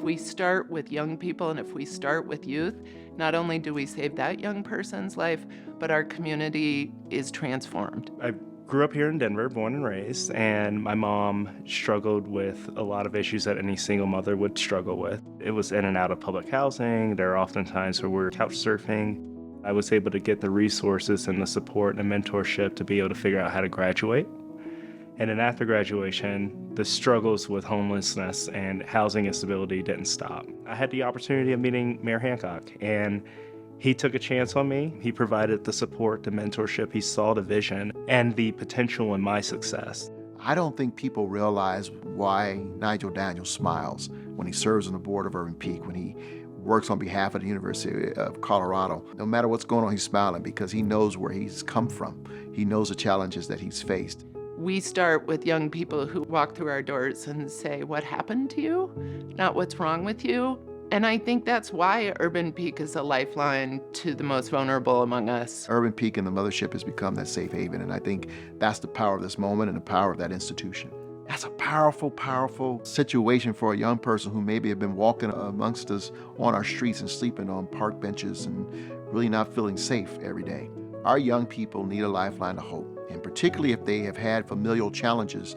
we start with young people and if we start with youth, not only do we save that young person's life, but our community is transformed. I grew up here in Denver, born and raised, and my mom struggled with a lot of issues that any single mother would struggle with. It was in and out of public housing. There are often times where we're couch surfing. I was able to get the resources and the support and mentorship to be able to figure out how to graduate. And then after graduation, the struggles with homelessness and housing instability didn't stop. I had the opportunity of meeting Mayor Hancock, and he took a chance on me. He provided the support, the mentorship. He saw the vision and the potential in my success. I don't think people realize why Nigel Daniels smiles when he serves on the board of Urban Peak, when he works on behalf of the University of Colorado. No matter what's going on, he's smiling because he knows where he's come from. He knows the challenges that he's faced. We start with young people who walk through our doors and say, what happened to you? Not what's wrong with you. And I think that's why Urban Peak is a lifeline to the most vulnerable among us. Urban Peak and the Mothership has become that safe haven, and I think that's the power of this moment and the power of that institution. That's a powerful, powerful situation for a young person who maybe have been walking amongst us on our streets and sleeping on park benches and really not feeling safe every day. Our young people need a lifeline of hope, and particularly if they have had familial challenges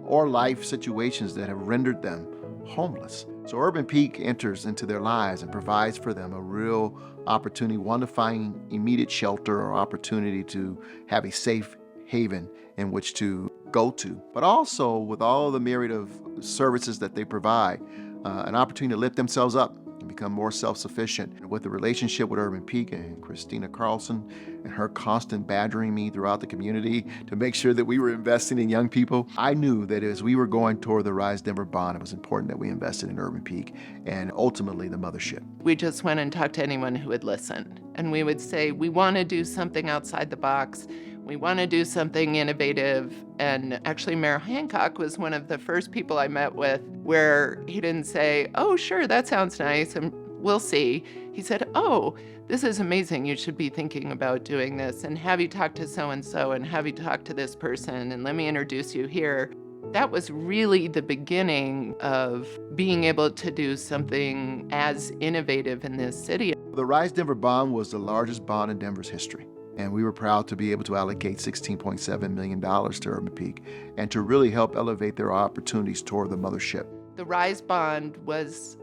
or life situations that have rendered them homeless. So Urban Peak enters into their lives and provides for them a real opportunity, one, to find immediate shelter or opportunity to have a safe haven in which to go to, but also with all the myriad of services that they provide, an opportunity to lift themselves up and become more self-sufficient. And with the relationship with Urban Peak and Christina Carlson and her constant badgering me throughout the community to make sure that we were investing in young people, I knew that as we were going toward the Rise Denver bond, it was important that we invested in Urban Peak and ultimately the Mothership. We just went and talked to anyone who would listen. And we would say, we want to do something outside the box. We want to do something innovative. And actually, Mayor Hancock was one of the first people I met with where he didn't say, oh, sure, that sounds nice, and we'll see. He said, oh, this is amazing. You should be thinking about doing this. And have you talked to so-and-so, and have you talked to this person, and let me introduce you here. That was really the beginning of being able to do something as innovative in this city. The Rise Denver bond was the largest bond in Denver's history. And we were proud to be able to allocate $16.7 million to Urban Peak and to really help elevate their opportunities toward the Mothership. The Rise Bond was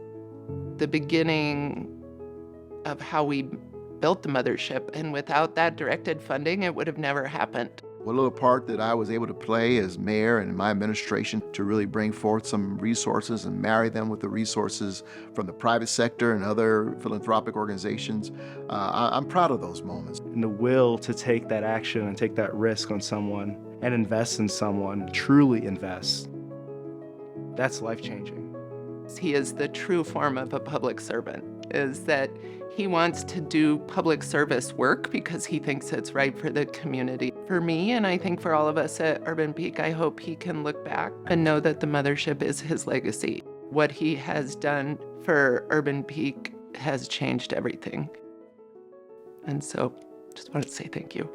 the beginning of how we built the Mothership, and without that directed funding, it would have never happened. What little part that I was able to play as mayor and in my administration to really bring forth some resources and marry them with the resources from the private sector and other philanthropic organizations, I'm proud of those moments. And the will to take that action and take that risk on someone and invest in someone, truly invest, that's life-changing. He is the true form of a public servant, is that he wants to do public service work because he thinks it's right for the community. For me, and I think for all of us at Urban Peak, I hope he can look back and know that the Mothership is his legacy. What he has done for Urban Peak has changed everything. And so just wanted to say thank you.